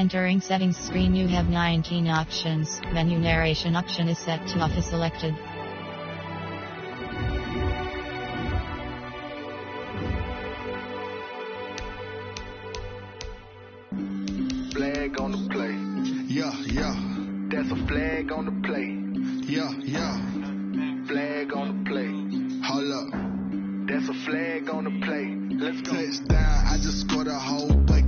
Entering settings screen, you have 19 options. Menu narration option is set to off is selected. Flag on the play. Yeah, yeah. That's a flag on the play. Yeah, yeah. Flag on the play. Hold up. That's a flag on the play. Let's go. Touchdown, I just scored a whole bucket.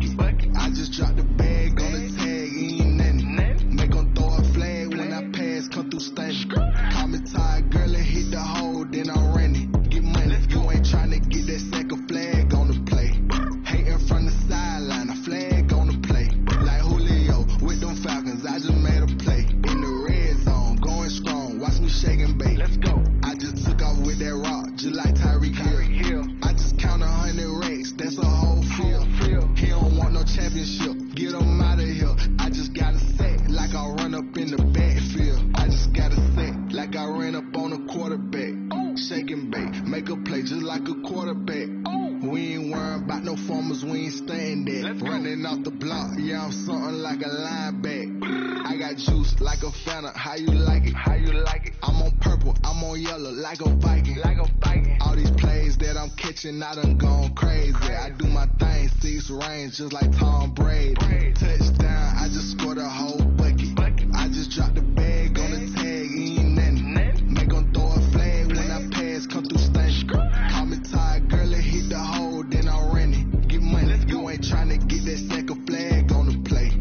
I just dropped the bag on the tag, ain't nothing. Make 'em throw a flag when I pass, come through station. Call me tired, girl, and hit the hole, then I'm running. Get money, you ain't tryna get that second flag on the play. Hating from the sideline, a flag on the play. Like Julio with them Falcons, I just made a play. In the red zone, going strong, watch me shake and bake. Let's go. I just took off with that rock, just like Tyreek Hill. I just count 100 racks, that's a whole field. He don't want no championship, get him out of here. I just gotta set like I run up in the backfield. I just gotta set like I ran up on a quarterback. Shake and bake, make a play just like a quarterback. We ain't worrying about no formers, we ain't staying there. Running off the block, yeah, I'm something like a linebacker. I got juice like a Fanta, how you like it? How you like it? I'm on purple, I'm on yellow like a Viking. Like a Viking. All these plays that I'm catching, I done gone crazy. I do my thing, 6 range just like Tom Brady. Touchdown, I just scored a whole bucket. I just dropped the bag on the tag, ain't nothing. Make 'em throw a flag when I pass, come through station. Call me tired, girl, and hit the hole, then I'm running. Get money, you ain't tryna get that second flag on the play.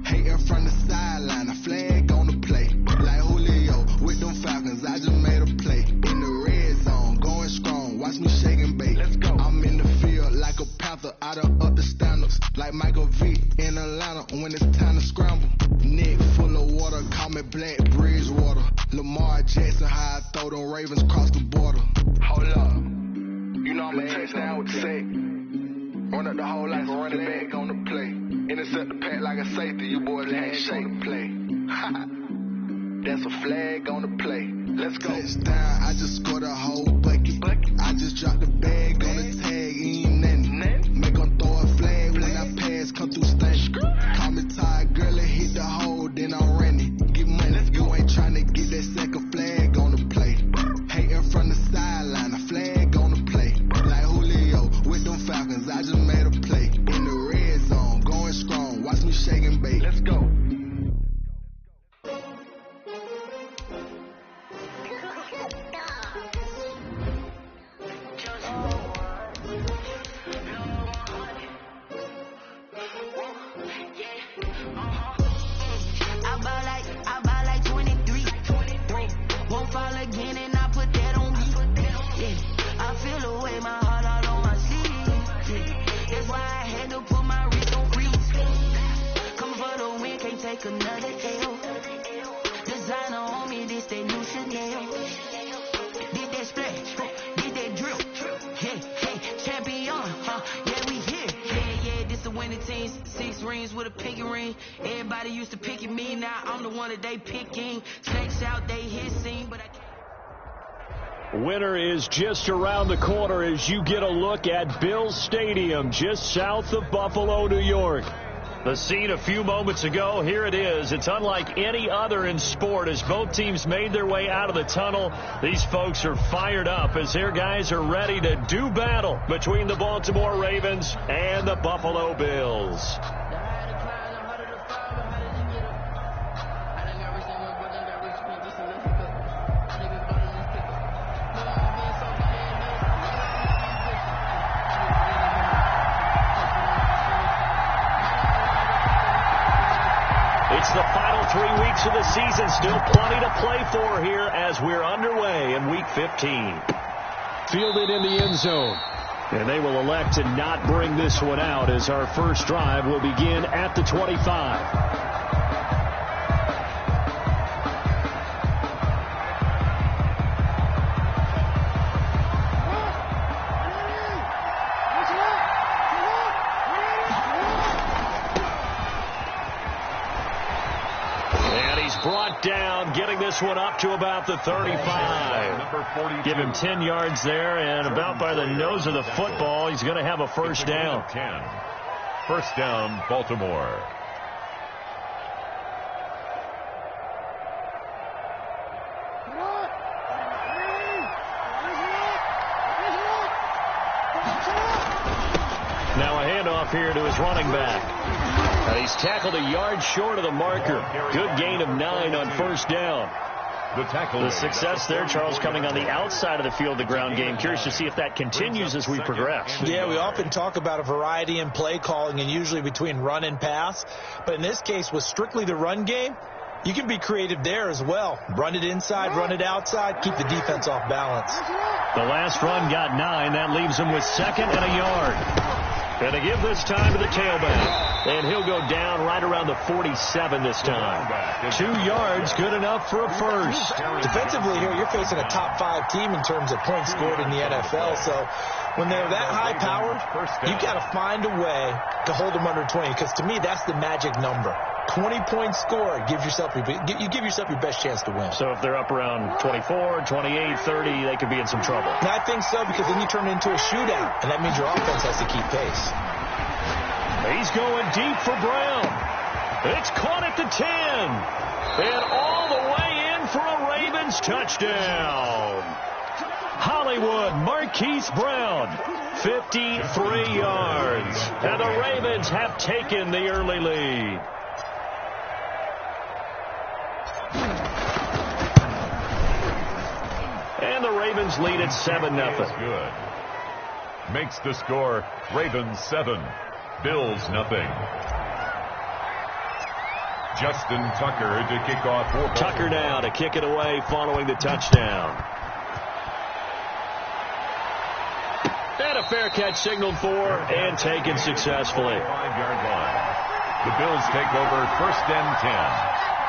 Hating from the sideline, a flag on the play. Like Julio with them Falcons, I just made a play. In the red zone, going strong, watch me shake and bake. Let's go. I'm in the field like a Panther, out of up the standards. Like Michael V in Atlanta when it's time to scramble. Neck full of water, call me Black Bridgewater. Lamar Jackson, how I throw them Ravens across the border. Hold up. You know I'm a touchdown with the sack. Run up the whole like a running back on the play. Intercept the pack like a safety, you boys ain't shake the play. That's a flag on the play. Let's go. Touchdown, I just scored a whole bucket. I just dropped the bag on the tag, ain't nothing. Make 'em throw a flag when I pass, come through station. Call me tired, girl, and hit the hole, then I'm running. Get money, you ain't tryna get that second flag on the play. Hating from the sideline, a flag on the play. Like Julio with them Falcons, I just made a play. In the red zone, going strong, watch me shake and bake. Let's go. I buy like 23. Won't fall again and I put that on me. Yeah, I feel away my heart all on my sleeve. Yeah, that's why I had to put my wrist on freeze. Coming for the win, can't take another L. Designer on me, this that new Chanel. Did that splash, did that drill. Hey, champion, yeah, we here. Yeah, this the winning team. 6 rings with a pinky ring. Everybody used to pick at me, now I'm the one that they picking. Snakes out, they hissing, but I can't. Winter is just around the corner as you get a look at Bills Stadium, just south of Buffalo, New York. The scene a few moments ago, here it is. It's unlike any other in sport as both teams made their way out of the tunnel. These folks are fired up as their guys are ready to do battle between the Baltimore Ravens and the Buffalo Bills. It's the final 3 weeks of the season. Still plenty to play for here as we're underway in Week 15. Fielded in the end zone. And they will elect to not bring this one out as our first drive will begin at the 25. Brought down, getting this one up to about the 35. Give him 10 yards there, and about by the nose of the football, he's going to have a first down. 10. First down, Baltimore. off here to his running back. And he's tackled a yard short of the marker. Good gain of 9 on first down. The success there, Charles, coming on the outside of the field, the ground game. Curious to see if that continues as we progress. Yeah, we often talk about a variety in play calling and usually between run and pass. But in this case, with strictly the run game, you can be creative there as well. Run it inside, run it outside, keep the defense off balance. The last run got 9. That leaves him with 2nd and a yard. And to give this time to the tailback. And he'll go down right around the 47 this time. 2 yards, good enough for a first. Defensively here, you're facing a top 5 team in terms of points scored in the NFL. So when they're that high-powered, you've got to find a way to hold them under 20. Because to me, that's the magic number. 20 points scored, you give yourself your best chance to win. So if they're up around 24, 28, 30, they could be in some trouble. And I think so, because then you turn it into a shootout, and that means your offense has to keep pace. He's going deep for Brown. It's caught at the 10. And all the way in for a Ravens touchdown. Hollywood Marquise Brown, 53 yards. And the Ravens have taken the early lead. And the Ravens lead at 7-0. Good. Makes the score Ravens 7, Bills 0. Justin Tucker to kick off for Tucker now to kick it away following the touchdown. And a fair catch signaled for and taken successfully. 5-yard line. The Bills take over 1st and 10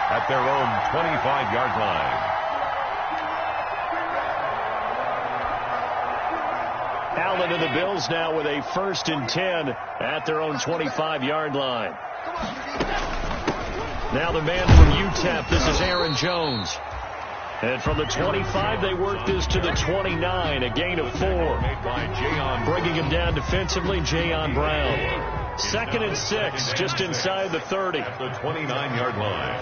at their own 25-yard line. Allen and the Bills now with a 1st and 10 at their own 25-yard line. Now the man from UTEP, this is Aaron Jones. And from the 25, they work this to the 29, a gain of 4. Bringing him down defensively, Jayon Brown. 2nd and 6, just inside the 30. At the 29-yard line.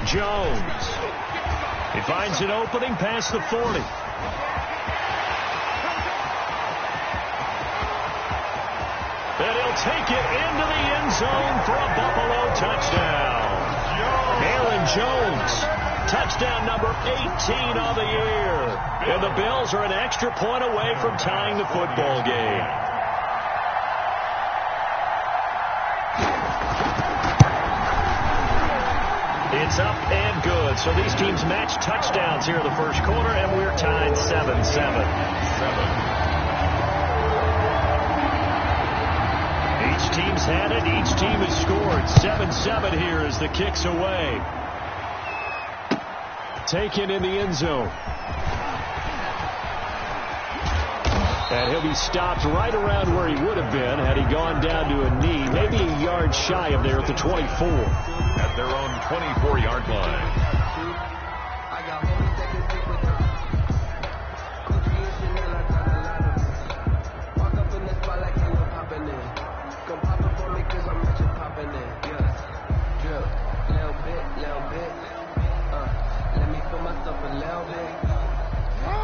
Jones. He finds an opening past the 40. And he'll take it into the end zone for a Buffalo touchdown. Aaron Jones, touchdown number 18 on the year. And the Bills are an extra point away from tying the football game. It's up and good. So these teams match touchdowns here in the first quarter, and we're tied 7-7. Each team's had it. Each team has scored. 7-7 here as the kick's away. Taken in the end zone. And he'll be stopped right around where he would have been had he gone down to a knee, maybe a yard shy of there at the 24. At their own 24-yard line.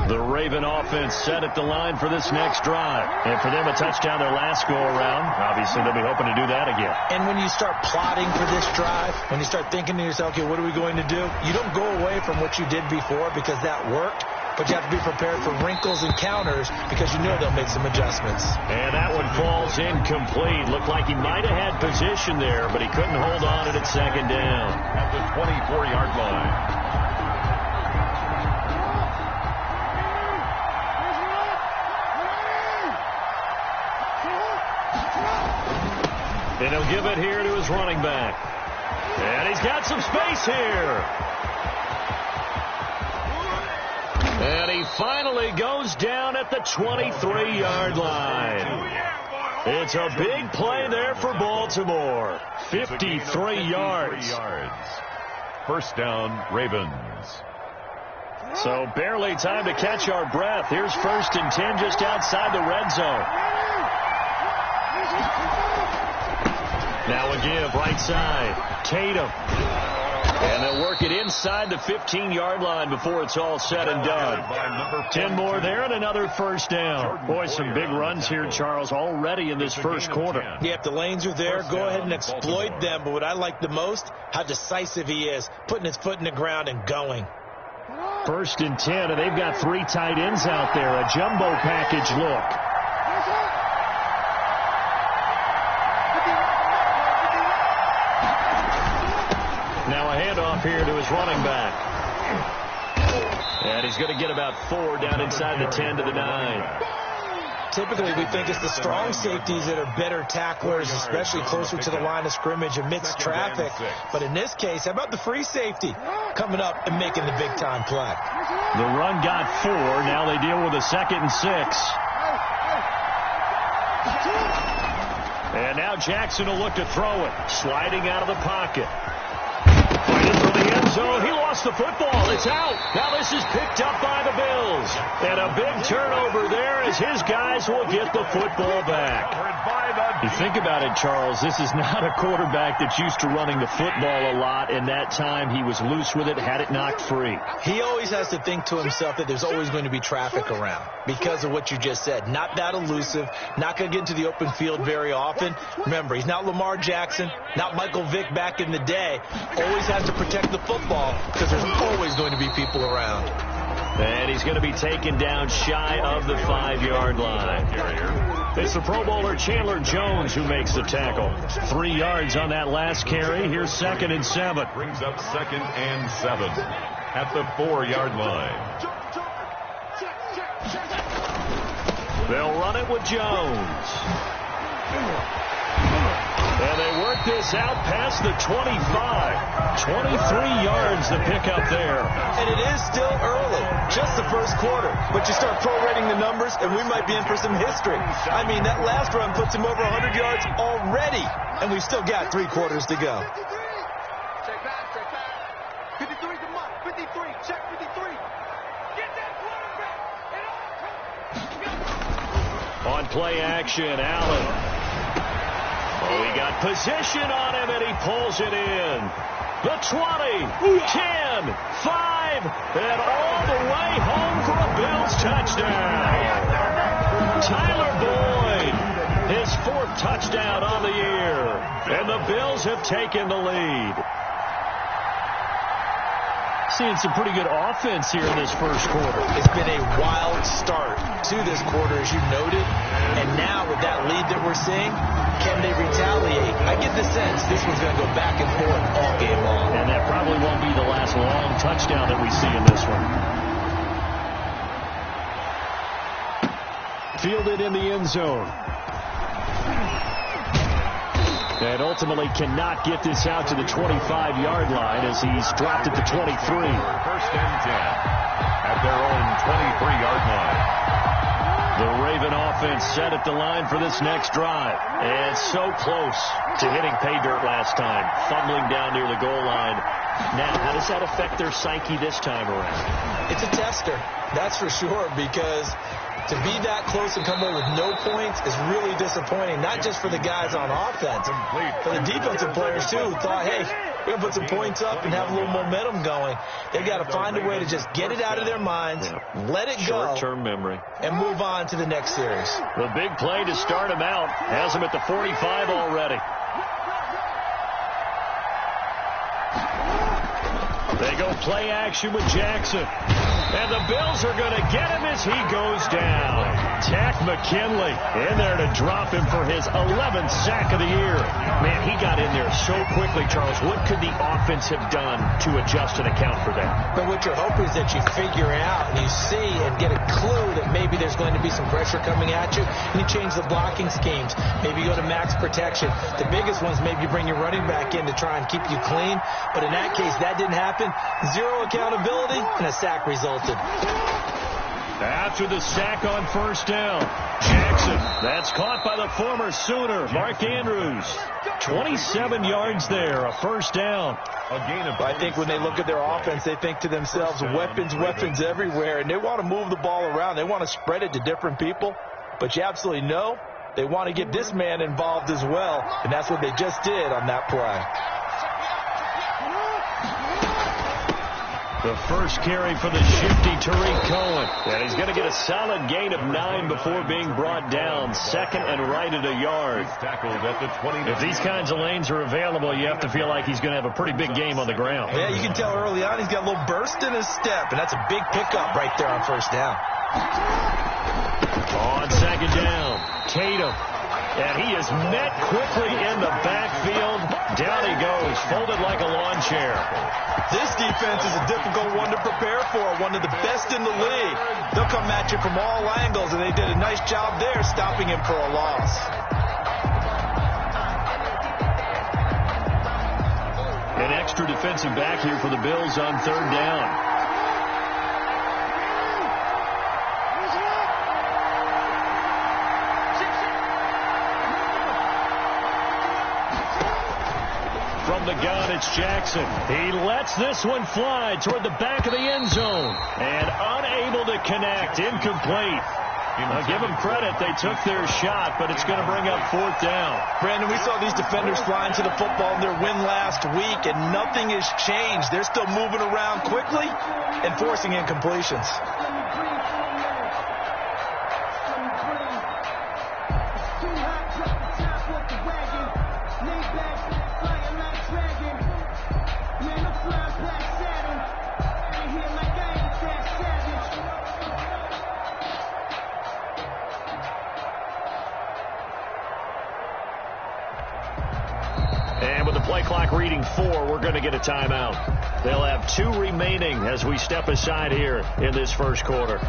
The Raven offense set at the line for this next drive. And for them, a touchdown their last go-around. Obviously, they'll be hoping to do that again. And when you start plotting for this drive, when you start thinking to yourself, okay, what are we going to do? You don't go away from what you did before because that worked. But you have to be prepared for wrinkles and counters because you know they'll make some adjustments. And that one falls incomplete. Looked like he might have had position there, but he couldn't hold on at 2nd down. At the 24-yard line. And he'll give it here to his running back. And he's got some space here. And he finally goes down at the 23-yard line. It's a big play there for Baltimore. 53 yards. 1st down, Ravens. So barely time to catch our breath. Here's 1st and 10 just outside the red zone. Now a give, right side. Tatum. And they'll work it inside the 15-yard line before it's all said and done. 10 more there and another first down. Boy, some big runs here, Charles, already in this first quarter. Yeah, if the lanes are there, go ahead and exploit them. But what I like the most, how decisive he is, putting his foot in the ground and going. 1st and 10, and they've got 3 tight ends out there. A jumbo package look. Now a handoff here to his running back. And he's going to get about 4 down inside the 10 to the 9. Typically, we think it's the strong safeties that are better tacklers, especially closer to the line of scrimmage amidst traffic. But in this case, how about the free safety coming up and making the big-time play? The run got 4. Now they deal with a 2nd and 6. And now Jackson will look to throw it. Sliding out of the pocket. Fighting for the end zone. He lost the football. It's out. Now this is picked up by the Bills. And a big turnover there as his guys will get the football back. You think about it, Charles, this is not a quarterback that's used to running the football a lot, and that time he was loose with it, had it knocked free. He always has to think to himself that there's always going to be traffic around because of what you just said. Not that elusive, not going to get into the open field very often. Remember, he's not Lamar Jackson, not Michael Vick back in the day. Always has to protect the football because there's always going to be people around. And he's going to be taken down shy of the 5-yard line. It's the Pro Bowler Chandler Jones who makes the tackle. 3 yards on that last carry. Here's 2nd and 7. Brings up 2nd and 7 at the 4-yard line. They'll run it with Jones. And they work this out past the 25. 23 yards to pick up there. And it is still early, just the first quarter. But you start prorating the numbers, and we might be in for some history. I mean, that last run puts him over 100 yards already. And we've still got 3 quarters to go. Check back. 53, come on. 53, check 53. Get that quarterback. On play action, Allen. Oh, he got position on him, and he pulls it in. The 20, 10, 5, and all the way home for a Bills touchdown. Tyler Boyd, his 4th touchdown on the year, and the Bills have taken the lead. Seeing some pretty good offense here in this first quarter. It's been a wild start to this quarter, as you noted. And now with that lead that we're seeing, can they retaliate? I get the sense this one's going to go back and forth all game long. And that probably won't be the last long touchdown that we see in this one. Fielded in the end zone. And ultimately cannot get this out to the 25-yard line as he's dropped it to 23. 1st and 10 at their own 23-yard line. The Raven offense set at the line for this next drive. And so close to hitting pay dirt last time, fumbling down near the goal line. Now, how does that affect their psyche this time around? It's a tester, that's for sure, because to be that close and come away with no points is really disappointing, not just for the guys on offense, for the defensive players, too, who thought, hey, we're going to put some points up and have a little momentum going. They've got to find a way to just get it out of their minds, let it go, short-term memory, and move on to the next series. The big play to start him out has him at the 45 already. They go play action with Jackson. And the Bills are going to get him as he goes down. Tack McKinley in there to drop him for his 11th sack of the year. Man, he got in there so quickly, Charles. What could the offense have done to adjust and account for that? But what you're hoping is that you figure out and you see and get a clue that maybe there's going to be some pressure coming at you, and you change the blocking schemes. Maybe you go to max protection. The biggest ones, maybe you bring your running back in to try and keep you clean. But in that case, that didn't happen. 0 accountability, and a sack resulted. After the sack on 1st down, Jackson, that's caught by the former Sooner, Mark Andrews. 27 yards there, a 1st down. I think when they look at their offense, they think to themselves, weapons everywhere, and they want to move the ball around. They want to spread it to different people, but you absolutely know they want to get this man involved as well, and that's what they just did on that play. The first carry for the shifty Tariq Cohen. And he's going to get a solid gain of 9 before being brought down. Second and right at a yard. Tackled at the 29. If these kinds of lanes are available, you have to feel like he's going to have a pretty big game on the ground. Yeah, you can tell early on he's got a little burst in his step, and that's a big pickup right there on first down. On second down, Tatum. And he is met quickly in the backfield. Down he goes, folded like a lawn chair. This defense is a difficult one to prepare for, one of the best in the league. They'll come at you from all angles, and they did a nice job there stopping him for a loss. An extra defensive back here for the Bills on third down. From the gun, it's Jackson. He lets this one fly toward the back of the end zone. And unable to connect. Incomplete. I'll give them credit. They took their shot, but it's going to bring up fourth down. Brandon, we saw these defenders flying to the football in their win last week, and nothing has changed. They're still moving around quickly and forcing incompletions. Play clock reading 4. We're going to get a timeout. They'll have 2 remaining as we step aside here in this first quarter.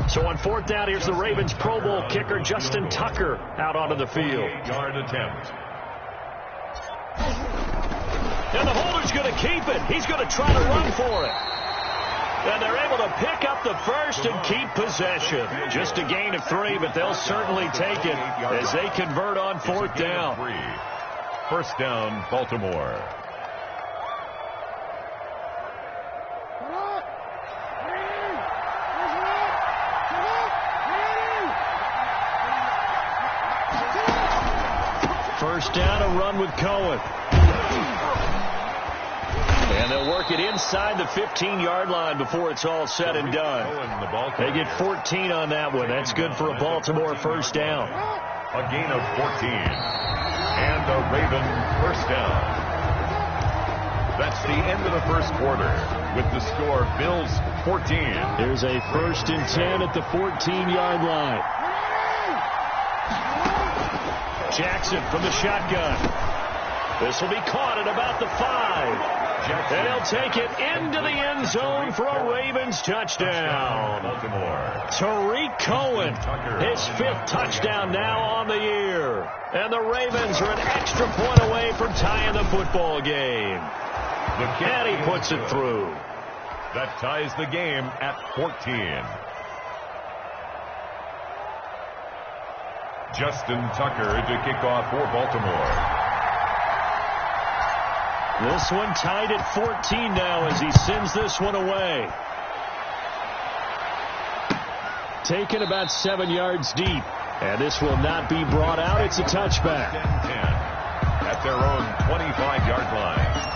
So on fourth down, here's the Ravens Pro Bowl kicker, Justin Tucker, out onto the field. 8-yard attempt. And the holder's going to keep it. He's going to try to run for it. And they're able to pick up the first and keep possession. Just a gain of 3, but they'll certainly take it as they convert on fourth down. First down, Baltimore. First down, a run with Cohen. And they'll work it inside the 15-yard line before it's all said and done. They get 14 on that one. That's good for a Baltimore first down. A gain of 14. And a Raven first down. That's the end of the first quarter. With the score, Bills 14. There's a 1st and 10 at the 14-yard line. Jackson from the shotgun. This will be caught at about the 5. And he'll take it into the end zone for a Ravens touchdown. Tariq Cohen, his 5th touchdown now on the year. And the Ravens are an extra point away from tying the football game. And he puts it through. That ties the game at 14. Justin Tucker to kick off for Baltimore. This one tied at 14 now as he sends this one away. Taken about 7 yards deep. And this will not be brought out. It's a touchback. 10 at their own 25-yard line.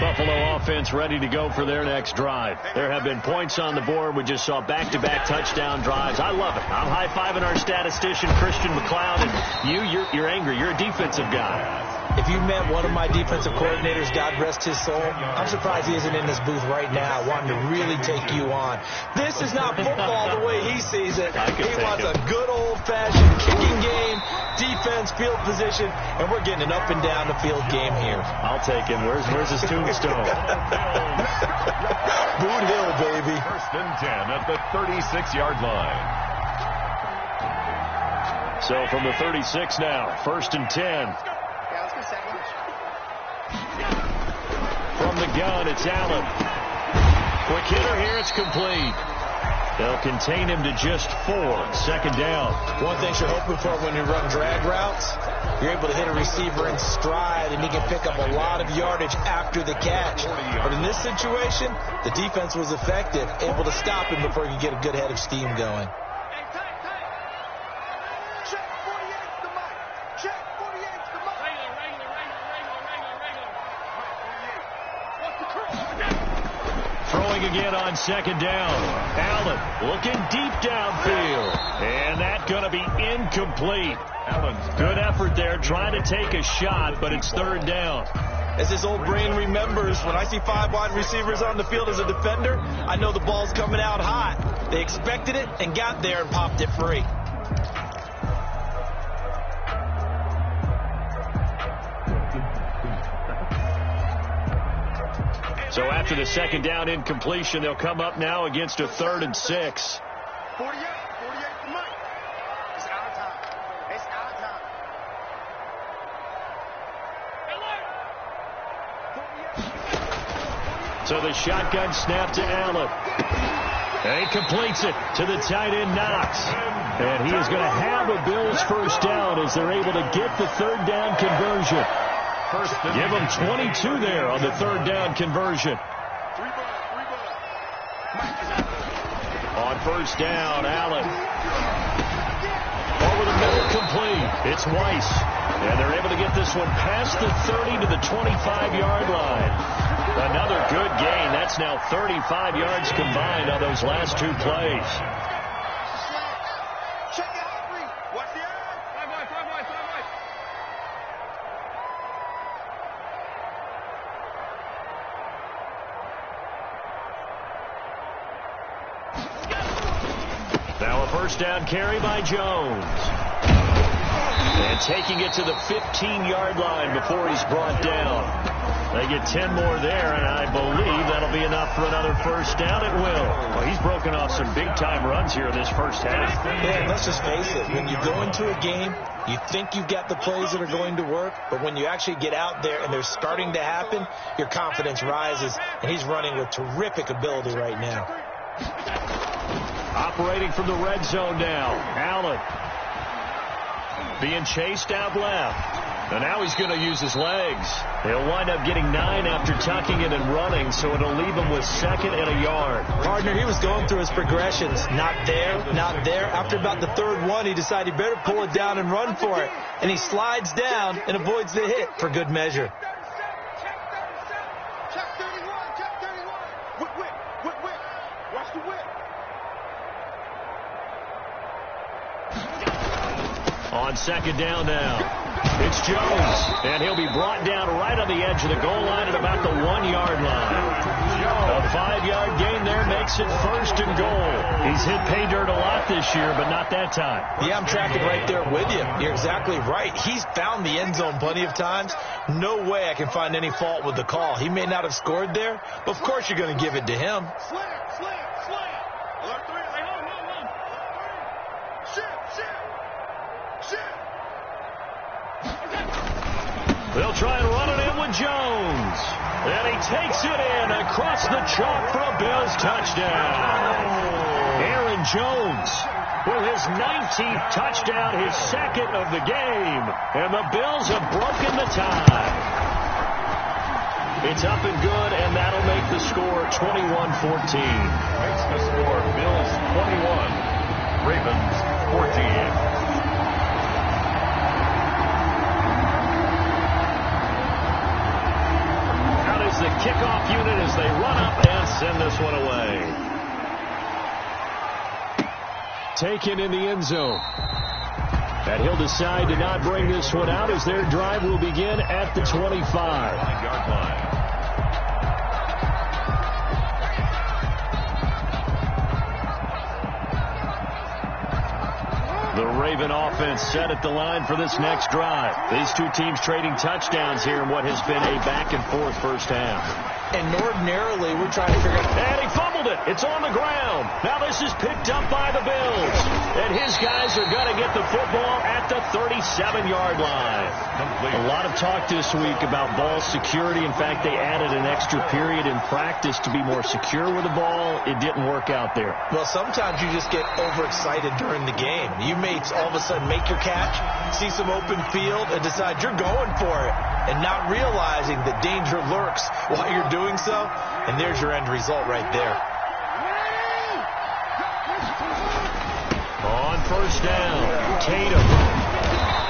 Buffalo offense ready to go for their next drive. There have been points on the board. We just saw back-to-back touchdown drives. I love it. I'm high-fiving our statistician, Christian McLeod, and you're angry. You're a defensive guy. If you met one of my defensive coordinators, God rest his soul, I'm surprised he isn't in this booth right now wanting to really take you on. This is not football the way he sees it. He wants a good old-fashioned kicking game, defense, field position, and we're getting an up-and-down the field game here. I'll take him. Where's his tombstone? Boot Hill, baby. 1st and 10 at the 36-yard line. So from the 36 now, 1st and 10. From the gun, it's Allen. Quick hitter here, it's complete. They'll contain him to just 4. 2nd down. One thing you're hoping for when you run drag routes, you're able to hit a receiver in stride, and he can pick up a lot of yardage after the catch. But in this situation, the defense was effective, able to stop him before he could get a good head of steam going. Throwing again on 2nd down. Allen looking deep downfield. And that's going to be incomplete. Good effort there trying to take a shot, but it's 3rd down. As his old brain remembers, when I see 5 wide receivers on the field as a defender, I know the ball's coming out hot. They expected it and got there and popped it free. So after the 2nd down incompletion, they'll come up now against a 3rd and 6. 48 for Mike. It's out of time. It's out of time. So the shotgun snap to Allen. And he completes it to the tight end, Knox. And he is going to have a Bills 1st down as they're able to get the 3rd down conversion. Give them 22 there on the 3rd down conversion. On 1st down, Allen. Over the middle, complete. It's Weiss. And they're able to get this one past the 30 to the 25-yard line. Another good gain. That's now 35 yards combined on those last 2 plays. Now a 1st down carry by Jones. And taking it to the 15-yard line before he's brought down. They get 10 more there, and I believe that'll be enough for another 1st down. It will. Well, he's broken off some big-time runs here in this 1st half. Yeah, let's just face it. When you go into a game, you think you've got the plays that are going to work, but when you actually get out there and they're starting to happen, your confidence rises, and he's running with terrific ability right now. Operating from the red zone now. Allen being chased out left. And now he's going to use his legs. He'll wind up getting 9 after tucking it and running, so it'll leave him with 2nd and a yard. Partner, he was going through his progressions. Not there, not there. After about the 3rd one, he decided he better pull it down and run for it. And he slides down and avoids the hit for good measure. Check 31. Whip. Watch the whip. On 2nd down now. It's Jones, and he'll be brought down right on the edge of the goal line at about the 1-yard line. A 5-yard gain there makes it 1st and goal. He's hit pay dirt a lot this year, but not that time. Yeah, I'm tracking right there with you. You're exactly right. He's found the end zone plenty of times. No way I can find any fault with the call. He may not have scored there, but of course you're going to give it to him. Slam. Alert 3. Hey, hold. Shit. They'll try and run it in with Jones. And he takes it in across the chalk for a Bills touchdown. Aaron Jones with his 19th touchdown, his 2nd of the game. And the Bills have broken the tie. It's up and good, and that'll make the score 21-14. Makes the score Bills 21, Ravens 14. The kickoff unit as they run up and send this one away. Taken in the end zone. And he'll decide to not bring this one out as their drive will begin at the 25-yard line. The Raven offense set at the line for this next drive. These 2 teams trading touchdowns here in what has been a back-and-forth 1st half. And ordinarily, we're trying to figure out... And he fumbled it. It's on the ground. Now this is picked up by the Bills. And his guys are going to get the football at 27-yard line. A lot of talk this week about ball security. In fact, they added an extra period in practice to be more secure with the ball. It didn't work out there. Well, sometimes you just get overexcited during the game. You may all of a sudden make your catch, see some open field, and decide you're going for it, and not realizing the danger lurks while you're doing so, and there's your end result right there. On first down, Tatum.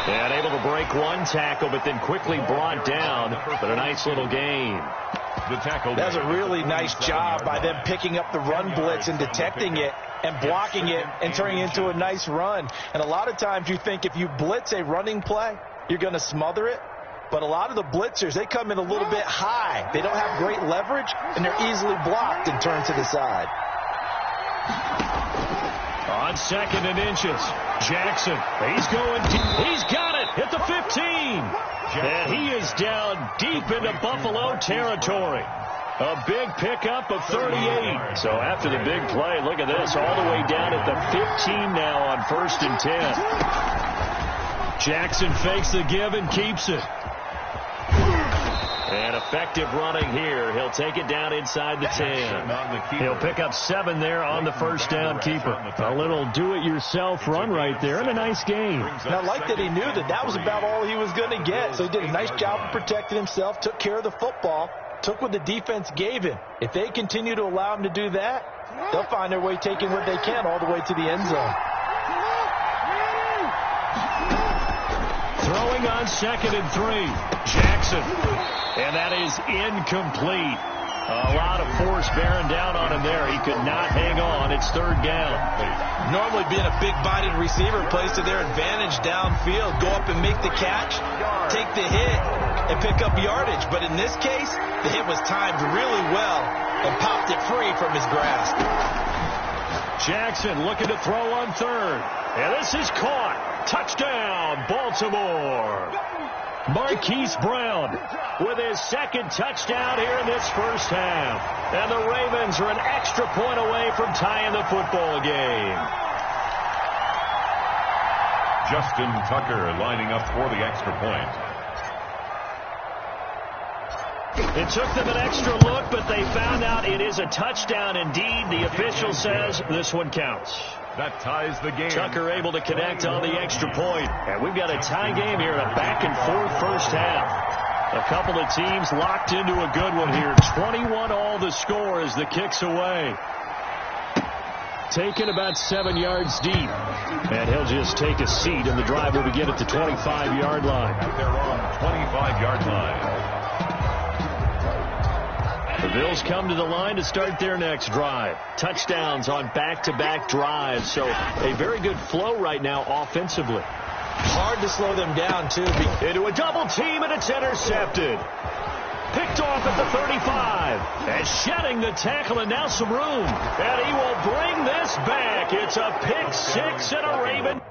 And able to break one tackle, but then quickly brought down. But a nice little gain. That's a really nice job by them picking up the run blitz and detecting it and blocking it and turning it into a nice run. And a lot of times you think if you blitz a running play, you're going to smother it. But a lot of the blitzers, they come in a little bit high. They don't have great leverage, and they're easily blocked and turned to the side. On 2nd and inches, Jackson. He's going deep. He's got it at the 15. And he is down deep into Buffalo territory. A big pickup of 38. So after the big play, look at this, all the way down at the 15 now on 1st and 10. Jackson fakes the give and keeps it. And effective running here. He'll take it down inside the 10. He'll pick up 7 there on the first down keeper. A little do-it-yourself run right there and a nice game. And I like that he knew that that was about all he was going to get. So he did a nice job of protecting himself, took care of the football, took what the defense gave him. If they continue to allow him to do that, they'll find their way taking what they can all the way to the end zone. Throwing on 2nd and 3. Jackson. And that is incomplete. A lot of force bearing down on him there. He could not hang on. It's 3rd down. Normally being a big-bodied receiver plays to their advantage downfield. Go up and make the catch, take the hit, and pick up yardage. But in this case, the hit was timed really well and popped it free from his grasp. Jackson looking to throw on 3rd. And this is caught. Touchdown, Baltimore. Marquise Brown with his 2nd touchdown here in this first half. And the Ravens are an extra point away from tying the football game. Justin Tucker lining up for the extra point. It took them an extra look, but they found out it is a touchdown indeed. The official says this one counts. That ties the game. Tucker able to connect on the extra point. And we've got a tie game here, a back-and-forth first half. A couple of teams locked into a good one here. 21 all the score as the kick's away. Taken about 7 yards deep. And he'll just take a seat, and the drive will begin at the 25-yard line. They're on 25-yard line. The Bills come to the line to start their next drive. Touchdowns on back-to-back drives. So a very good flow right now offensively. Hard to slow them down, too. Into a double team, and it's intercepted. Picked off at the 35. And shedding the tackle, and now some room. And he will bring this back. It's a pick 6 and a Raven.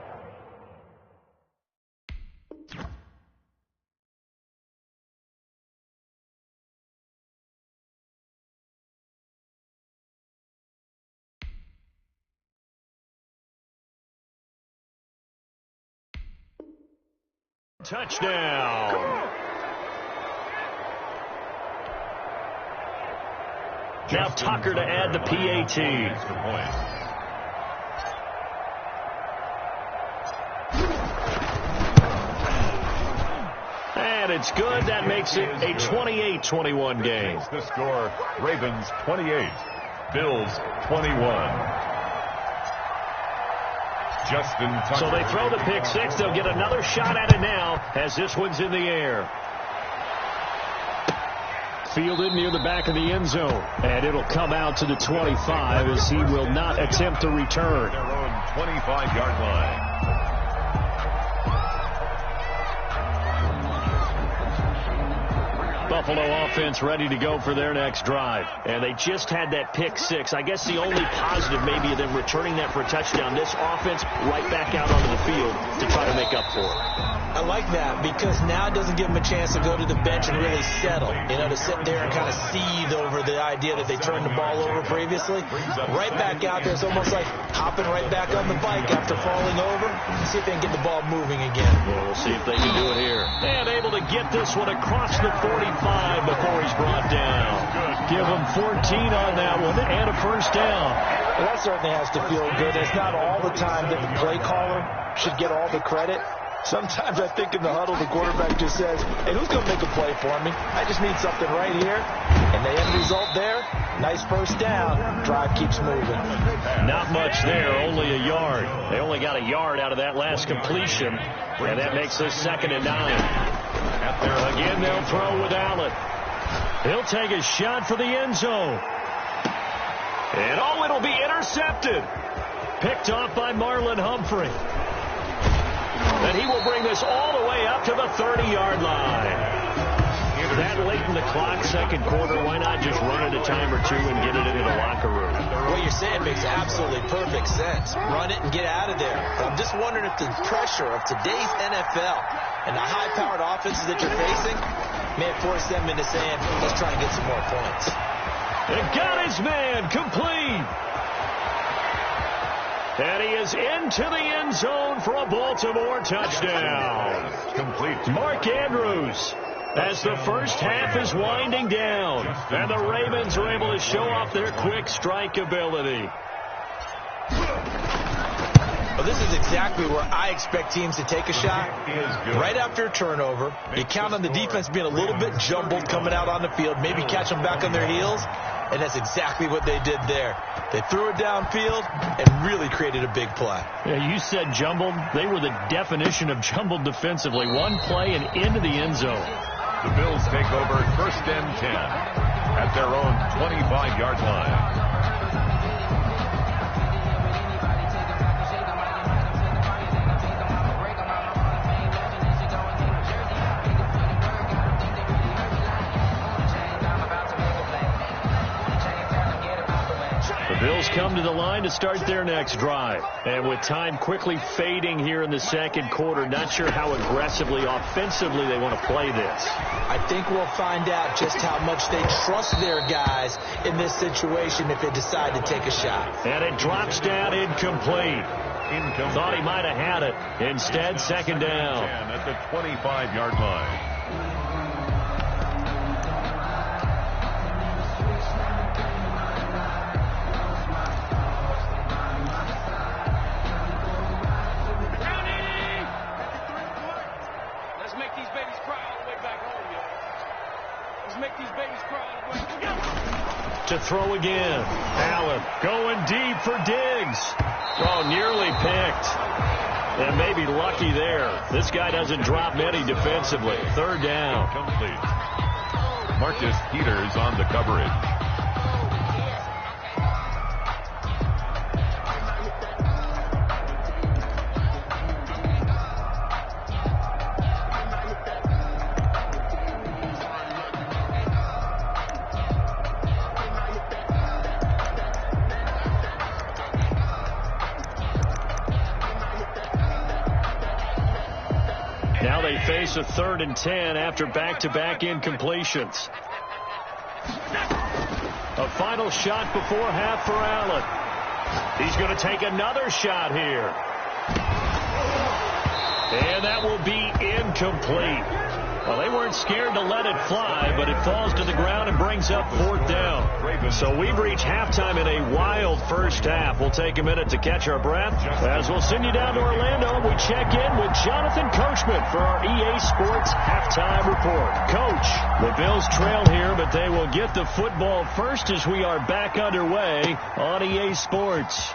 Touchdown. Now Tucker to add the PAT. And it's good. That makes it a 28-21 game. The score, Ravens 28, Bills 21. Justin Tucker. So they throw the pick 6. They'll get another shot at it now as this one's in the air. Fielded near the back of the end zone. And it'll come out to the 25 as he will not attempt to return. Their own 25-yard line. Buffalo offense ready to go for their next drive. And they just had that pick six. I guess the only positive maybe of them returning that for a touchdown. This offense right back out onto the field to try to make up for it. I like that because now it doesn't give them a chance to go to the bench and really settle. To sit there and kind of seethe over the idea that they turned the ball over previously. Right back out there. It's almost like hopping right back on the bike after falling over. See if they can get the ball moving again. Well, we'll see if they can do it here. And able to get this one across the 45 before he's brought down. Give him 14 on that one and a first down. Well, that certainly has to feel good. It's not all the time that the play caller should get all the credit. Sometimes I think in the huddle, the quarterback just says, hey, who's going to make a play for me? I just need something right here. And the end result there, nice first down. Drive keeps moving. Not much there, only a yard. They only got a yard out of that last completion. And that makes this 2nd and 9. Again, they'll throw with Allen. He'll take a shot for the end zone. And it'll be intercepted. Picked off by Marlon Humphrey. And he will bring this all the way up to the 30-yard line. That late in the clock, second quarter, why not just run it a time or two and get it into the locker room? What you're saying makes absolutely perfect sense. Run it and get out of there. But I'm just wondering if the pressure of today's NFL and the high-powered offenses that you're facing may have forced them into saying, let's try and get some more points. And got his man complete. And he is into the end zone for a Baltimore touchdown. Complete. Mark Andrews, as the first half is winding down, and the Ravens are able to show off their quick strike ability. Well, this is exactly where I expect teams to take a shot. Right after a turnover, you count on the defense being a little bit jumbled coming out on the field, maybe catch them back on their heels, and that's exactly what they did there. They threw it downfield and really created a big play. Yeah, you said jumbled. They were the definition of jumbled defensively. One play and into the end zone. The Bills take over 1st and 10 at their own 25-yard line. Bills come to the line to start their next drive. And with time quickly fading here in the second quarter, not sure how aggressively, offensively they want to play this. I think we'll find out just how much they trust their guys in this situation if they decide to take a shot. And it drops down incomplete. Thought he might have had it. Instead, 2nd down. At the 25-yard line. To throw again. Allen going deep for Diggs. Oh, nearly picked. And maybe lucky there. This guy doesn't drop many defensively. 3rd down. Complete. Marcus Peters on the coverage. Now they face a 3rd and 10 after back-to-back incompletions. A final shot before half for Allen. He's going to take another shot here. And that will be incomplete. Well, they weren't scared to let it fly, but it falls to the ground and brings up 4th down. So we've reached halftime in a wild first half. We'll take a minute to catch our breath as we'll send you down to Orlando and we check in with Jonathan Coachman for our EA Sports Halftime Report. Coach, the Bills trail here, but they will get the football first as we are back underway on EA Sports.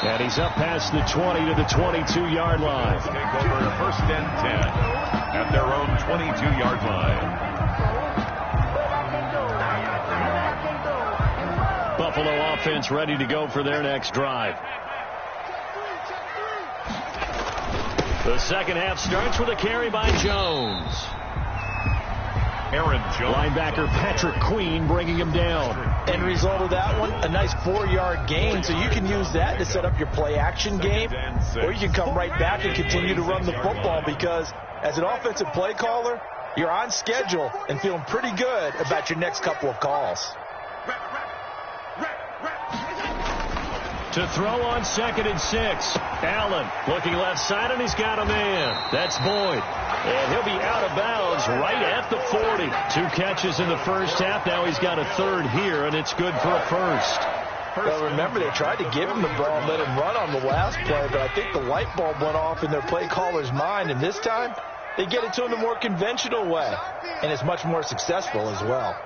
And he's up past the 20 to the 22-yard line. Take over 1st and 10 at their own 22-yard line. Buffalo offense ready to go for their next drive. The second half starts with a carry by Jones. Aaron Jones. Linebacker Patrick Queen bringing him down. End result of that one, a nice 4-yard gain, so you can use that to set up your play-action game, or you can come right back and continue to run the football, because as an offensive play caller, you're on schedule and feeling pretty good about your next couple of calls. To throw on 2nd and 6. Allen looking left side, and he's got a man. That's Boyd. And he'll be out of bounds right at the 40. 2 catches in the first half. Now he's got a third here, and it's good for a first. Well, remember, they tried to give him the ball and let him run on the last play, but I think the light bulb went off in their play caller's mind, and this time they get it to him the more conventional way, and it's much more successful as well.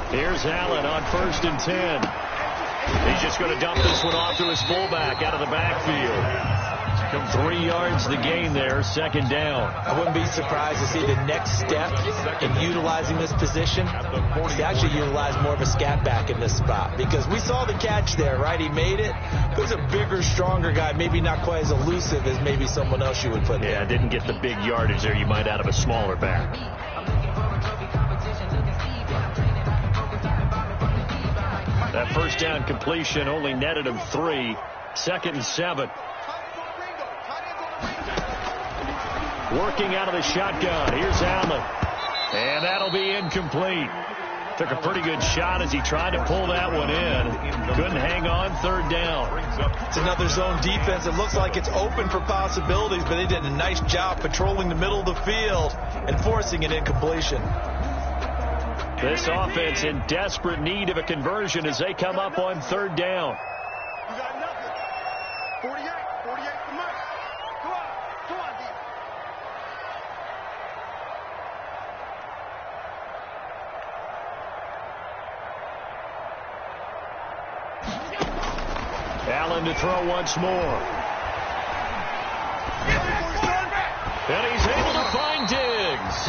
Here's Allen on 1st and 10. He's just going to dump this one off to his fullback out of the backfield. 3 yards the gain there, 2nd down. I wouldn't be surprised to see the next step in utilizing this position is to actually utilize more of a scat back in this spot, because we saw the catch there, right? He made it. There's a bigger, stronger guy, maybe not quite as elusive as maybe someone else you would put in. Yeah, didn't get the big yardage there you might out of a smaller back. That first down completion only netted him 3. 2nd and 7. Working out of the shotgun. Here's Allen. And that'll be incomplete. Took a pretty good shot as he tried to pull that one in. Couldn't hang on. 3rd down. It's another zone defense. It looks like it's open for possibilities, but they did a nice job patrolling the middle of the field and forcing an incompletion. This offense in desperate need of a conversion as they come up on 3rd down. You got nothing. 48 for Mike. Come on, D. Allen to throw once more. And he's able to find Diggs.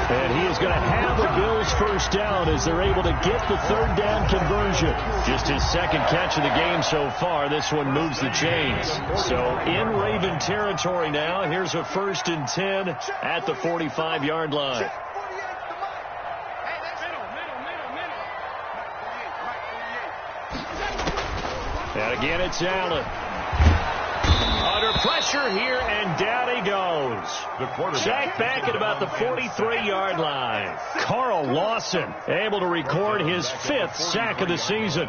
And he is going to have the Bills' first down as they're able to get the 3rd down conversion. Just his 2nd catch of the game so far. This one moves the chains. So in Raven territory now. Here's a 1st and 10 at the 45-yard line. And again, it's Allen. Under pressure here, and down he goes. Sacked back at about the 43-yard line. Carl Lawson able to record his 5th sack of the season.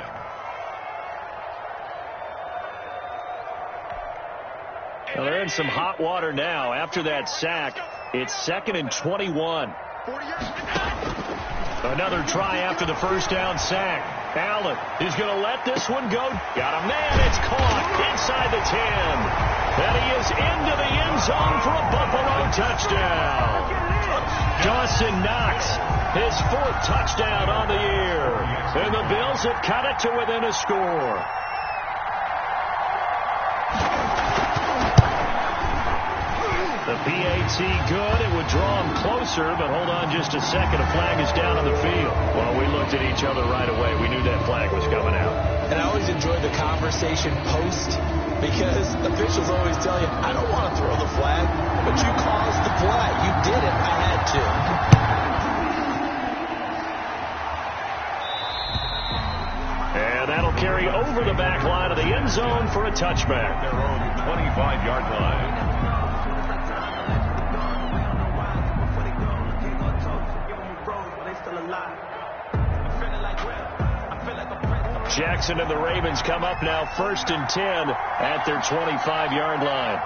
Well, they're in some hot water now. After that sack, it's 2nd and 21. Another try after the first down sack. Allen is going to let this one go. Got a man. It's caught inside the 10. And he is into the end zone for a Buffalo touchdown. Dawson Knox, his 4th touchdown on the year. And the Bills have cut it to within a score. The PAT good. It would draw him closer, but hold on just a second. A flag is down on the field. Well, we looked at each other right away. We knew that flag was coming out. And I always enjoy the conversation post, because officials always tell you, I don't want to throw the flag, but you caused the play. You did it. I had to. And that'll carry over the back line of the end zone for a touchback. Their own 25-yard line. Jackson and the Ravens come up now 1st and 10 at their 25-yard line.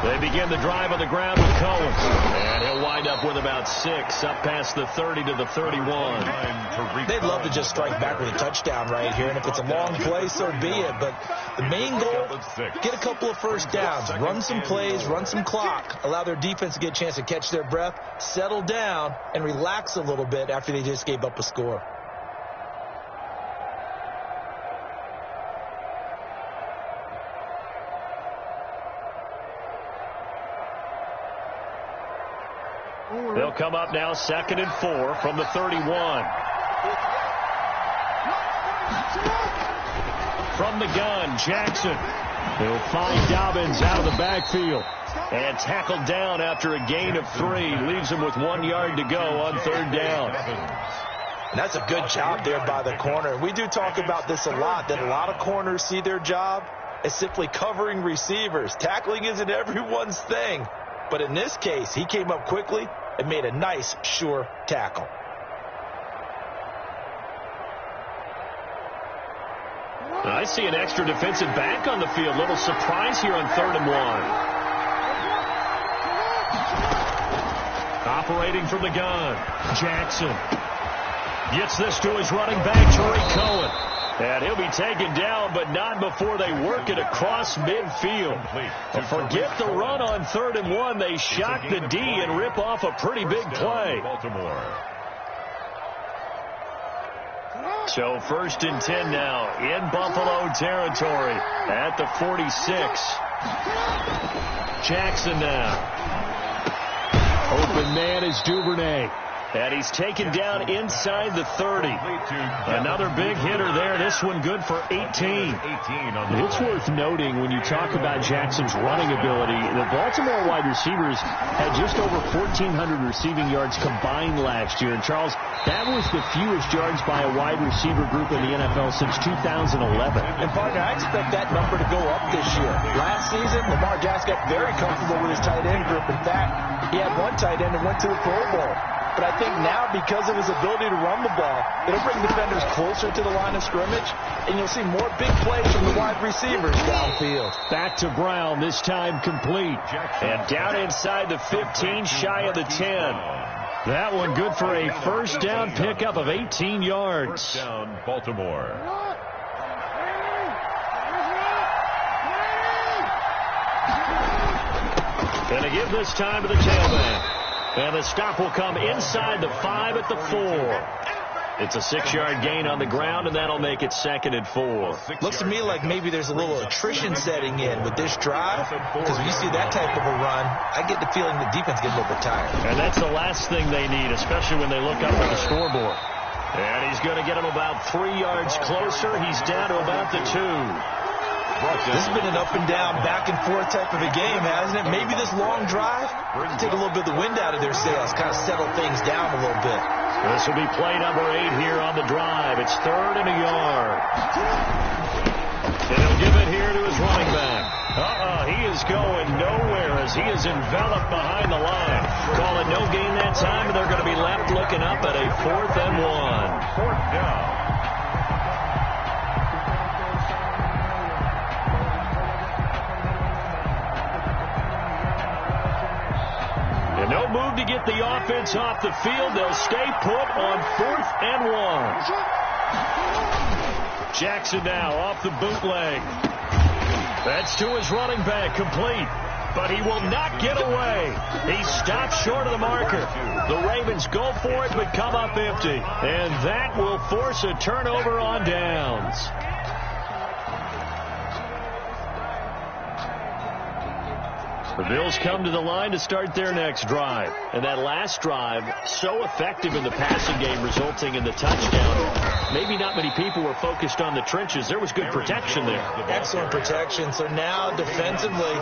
They begin the drive on the ground with Cohen. And he'll wind up with about 6 up past the 30 to the 31. They'd love to just strike back with a touchdown right here. And if it's a long play, so be it. But the main goal, get a couple of first downs. Run some plays, run some clock. Allow their defense to get a chance to catch their breath, settle down, and relax a little bit after they just gave up a score. They'll come up now 2nd and 4 from the 31. from the gun. Jackson. He'll find Dobbins out of the backfield. And tackled down after a gain of 3. Leaves him with 1 yard to go on third down. And that's a good job there by the corner. We do talk about this a lot, that a lot of corners see their job as simply covering receivers. Tackling isn't everyone's thing. But in this case, he came up quickly and made a nice, sure tackle. I see an extra defensive back on the field. Little surprise here on 3rd and 1. Operating from the gun. Jackson gets this to his running back, Tariq Cohen. And he'll be taken down, but not before they work it across midfield. But forget the run on 3rd and 1. They shock the D and rip off a pretty big play. So 1st and 10 now in Buffalo territory at the 46. Jackson now. Open man is Duvernay. And he's taken down inside the 30. Another big hitter there. This one good for 18. It's worth noting when you talk about Jackson's running ability, the Baltimore wide receivers had just over 1,400 receiving yards combined last year. And, Charles, that was the fewest yards by a wide receiver group in the NFL since 2011. And, partner, I expect that number to go up this year. Last season, Lamar Jackson got very comfortable with his tight end group. In fact, he had one tight end that went to the Pro Bowl. But I think now, because of his ability to run the ball, it'll bring defenders closer to the line of scrimmage, and you'll see more big plays from the wide receivers downfield. Back to Brown, this time complete. And down inside the 15, shy of the 10. That one good for a first down pickup of 18 yards. First down, Baltimore. And to give this time to the tailback. And the stop will come inside the 5 at the 4. It's a 6-yard gain on the ground, and that'll make it 2nd and 4. Looks to me like maybe there's a little attrition setting in with this drive, because when you see that type of a run, I get the feeling the defense gets a little bit tired. And that's the last thing they need, especially when they look up at the scoreboard. And he's going to get him about 3 yards closer. He's down to about the 2. This has been an up and down, back and forth type of a game, hasn't it? Maybe this long drive take a little bit of the wind out of their sails, kind of settle things down a little bit. This will be play number 8 here on the drive. It's 3rd and a yard. And he'll give it here to his running back. He is going nowhere as he is enveloped behind the line. Call it no gain that time, and they're going to be left looking up at a 4th and 1. 4th down. No move to get the offense off the field. They'll stay put on 4th and 1. Jackson now off the bootleg. That's to his running back, complete. But he will not get away. He stops short of the marker. The Ravens go for it but come up empty. And that will force a turnover on downs. The Bills come to the line to start their next drive. And that last drive, so effective in the passing game, resulting in the touchdown. Maybe not many people were focused on the trenches. There was good protection there. Excellent protection. So now defensively,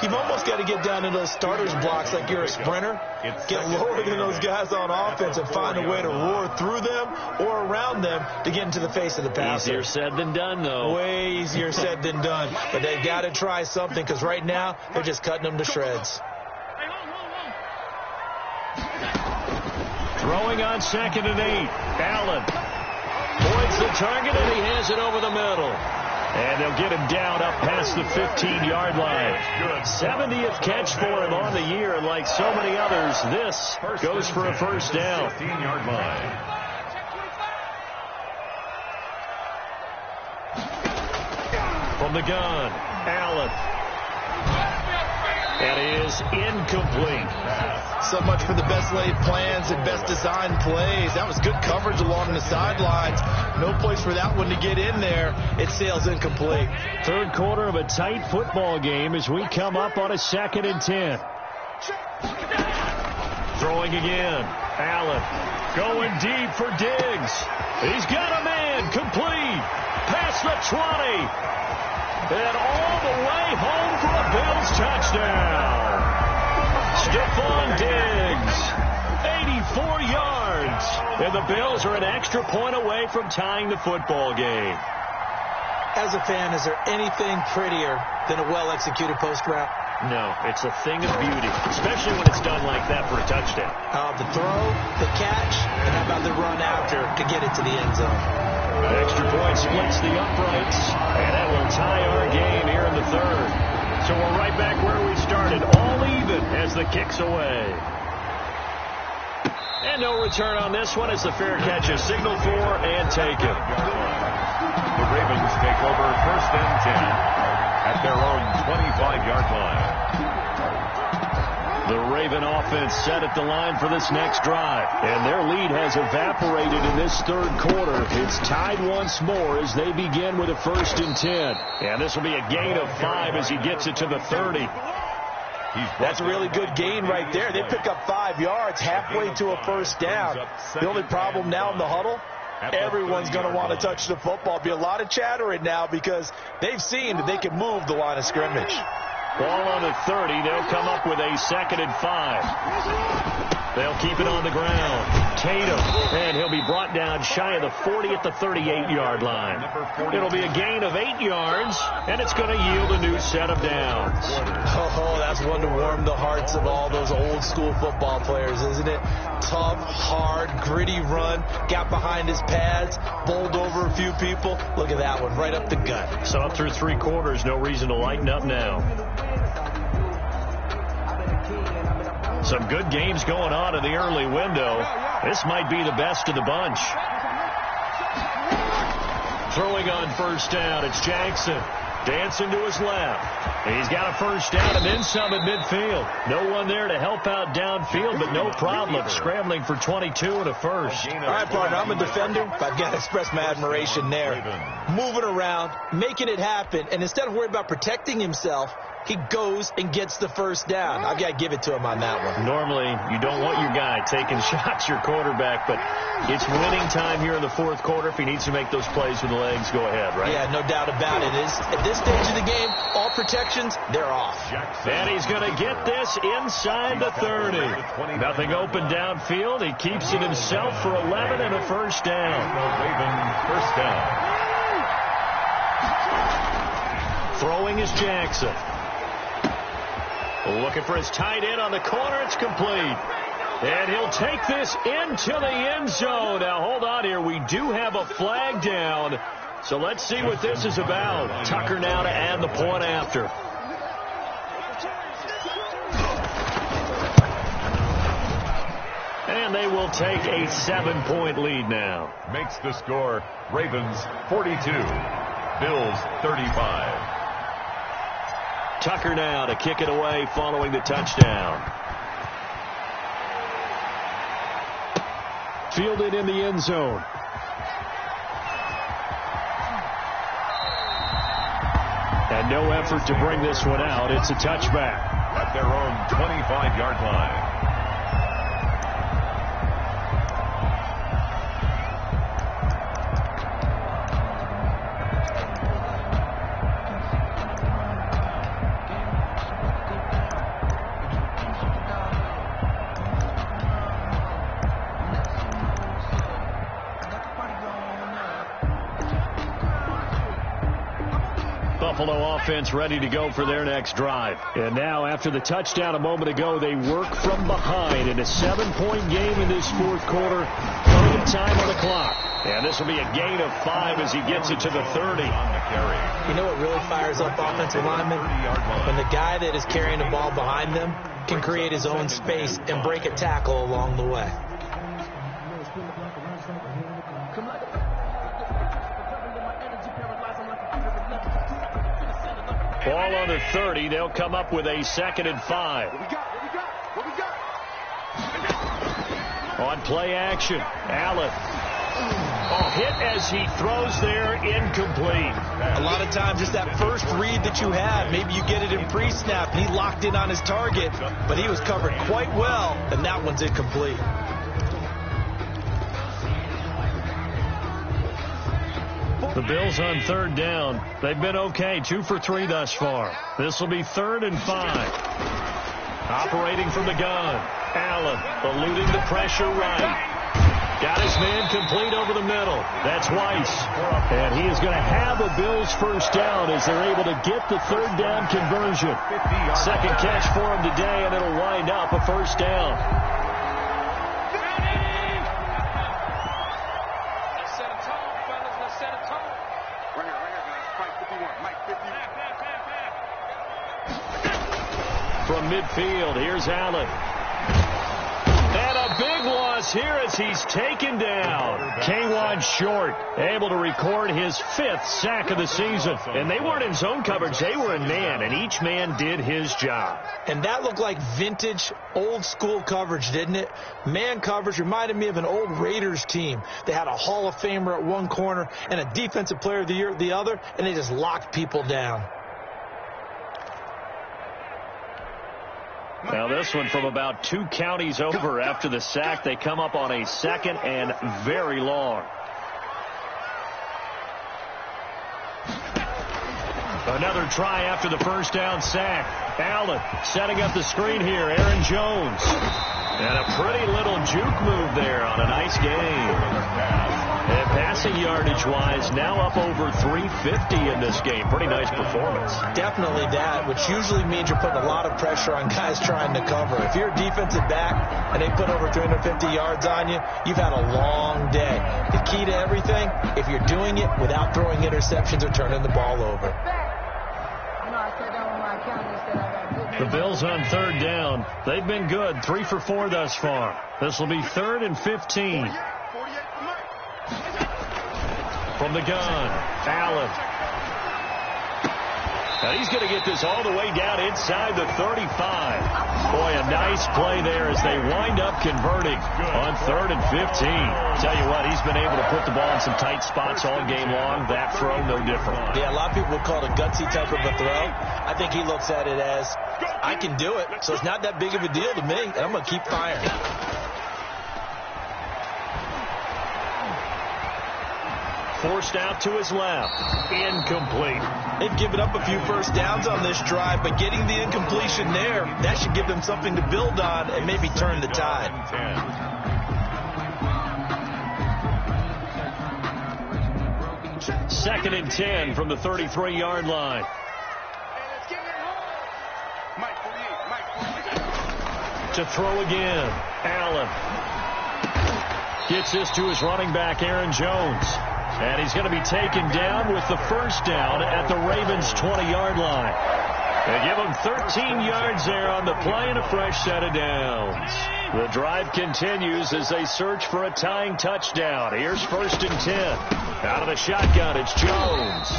you've almost got to get down to those starters blocks like you're a sprinter. Get lower than those guys on offense and find a way to roar through them or around them to get into the face of the passer. Easier said than done, though. Way easier said than done. But they've got to try something, because right now they're just cutting them to shreds. Throwing on 2nd and 8. Allen points the target, and he has it over the middle. And they'll get him down up past the 15-yard line. 70th catch for him on the year, and like so many others, this goes for a first down. 15-yard line. From the gun, Allen. And it is incomplete. So much for the best laid plans and best designed plays. That was good coverage along the sidelines. No place for that one to get in there. It sails incomplete. Third quarter of a tight football game as we come up on a 2nd and 10. Throwing again. Allen going deep for Diggs. He's got a man. Complete. Past the 20. And all the way home for a Bills touchdown. Stephon Diggs, 84 yards. And the Bills are an extra point away from tying the football game. As a fan, is there anything prettier than a well-executed post route? No, it's a thing of beauty, especially when it's done like that for a touchdown. The throw, the catch, and how about the run after to get it to the end zone? An extra point splits the uprights, and that will tie our game here in the third. So we're right back where we started, all even as the kick's away. And no return on this one as the fair catch is signaled for and taken. The Ravens take over 1st and 10 at their own 25-yard line. The Raven offense set at the line for this next drive. And their lead has evaporated in this third quarter. It's tied once more as they begin with a 1st and 10. And this will be a gain of 5 as he gets it to the 30. That's a really good gain right there. They pick up 5 yards halfway to a 1st down. The only problem now in the huddle, everyone's going to want to touch the football. Be a lot of chattering now because they've seen that they can move the line of scrimmage. Ball on the 30. They'll come up with a 2nd and 5. They'll keep it on the ground. Tatum, and he'll be brought down shy of the 40 at the 38-yard line. It'll be a gain of 8 yards, and it's going to yield a new set of downs. Oh, that's one to warm the hearts of all those old-school football players, isn't it? Tough, hard, gritty run, got behind his pads, bowled over a few people. Look at that one, right up the gut. So up through 3 quarters, no reason to lighten up now. Some good games going on in the early window. This might be the best of the bunch. Throwing on 1st down, it's Jackson. Dancing to his left. He's got a 1st down and then some at midfield. No one there to help out downfield, but no problem scrambling for 22 and a 1st. All right, partner, I'm a defender, but I've got to express my admiration there. Moving around, making it happen, and instead of worried about protecting himself, he goes and gets the 1st down. I've got to give it to him on that one. Normally, you don't want your guy taking shots, your quarterback, but it's winning time here in the 4th quarter. If he needs to make those plays with the legs, go ahead, right? Yeah, no doubt about it. At this stage of the game, all protections, they're off. And he's going to get this inside the 30. Nothing open downfield. He keeps it himself for 11 and a 1st down. Raven 1st down. Throwing is Jackson. Looking for his tight end on the corner. It's complete. And he'll take this into the end zone. Now, hold on here. We do have a flag down. So let's see what this is about. Tucker now to add the point after. And they will take a 7-point lead now. Makes the score Ravens 42, Bills 35. Tucker now to kick it away following the touchdown. Fielded in the end zone. And no effort to bring this one out. It's a touchback. At their own 25-yard line. Buffalo offense ready to go for their next drive. And now, after the touchdown a moment ago, they work from behind in a 7-point game in this 4th quarter. Plenty of time on the clock. And this will be a gain of 5 as he gets it to the 30. You know what really fires up offensive linemen? When the guy that is carrying the ball behind them can create his own space and break a tackle along the way. Ball on the 30. They'll come up with a 2nd and 5. On play action, Allen. Hit as he throws there, incomplete. A lot of times it's that first read that you have. Maybe you get it in pre-snap, and he locked in on his target, but he was covered quite well, and that one's incomplete. The Bills on 3rd down. They've been okay, 2 for 3 thus far. This will be 3rd and 5. Operating from the gun. Allen eluding the pressure right. Got his man complete over the middle. That's Weiss. And he is going to have a Bills first down as they're able to get the 3rd down conversion. Second catch for him today, and it'll wind up a first down. Let's set a tone, fellas. Let's set a tone. Right here, guys. Mike 51. Mike 51. From midfield, here's Allen. And a big loss here as he's taken down. K'Wan Short able to record his 5th sack of the season. And they weren't in zone coverage. They were in man, and each man did his job. And that looked like vintage, old-school coverage, didn't it? Man coverage reminded me of an old Raiders team. They had a Hall of Famer at one corner and a Defensive Player of the Year at the other, and they just locked people down. Now this one from about 2 counties over after the sack. They come up on a 2nd and very long. Another try after the first down sack. Allen setting up the screen here. Aaron Jones. And a pretty little juke move there on a nice game. And passing yardage-wise, now up over 350 in this game. Pretty nice performance. Definitely that, which usually means you're putting a lot of pressure on guys trying to cover. If you're a defensive back and they put over 350 yards on you, you've had a long day. The key to everything, if you're doing it without throwing interceptions or turning the ball over. The Bills on 3rd down. They've been good, 3 for 4 thus far. This will be 3rd and 15. From the gun, Allen. Now he's going to get this all the way down inside the 35. Boy, a nice play there as they wind up converting on 3rd and 15. Tell you what, he's been able to put the ball in some tight spots all game long. That throw, no different. Yeah, a lot of people would call it a gutsy type of a throw. I think he looks at it as, I can do it, so it's not that big of a deal to me, and I'm going to keep firing. Forced out to his left. Incomplete. They've given up a few first downs on this drive, but getting the incompletion there, that should give them something to build on and maybe turn the tide. 2nd and 10 from the 33-yard line. To throw again. Allen gets this to his running back, Aaron Jones. And he's going to be taken down with the first down at the Ravens' 20-yard line. They give him 13 yards there on the play and a fresh set of downs. The drive continues as they search for a tying touchdown. Here's 1st and 10. Out of the shotgun, it's Jones.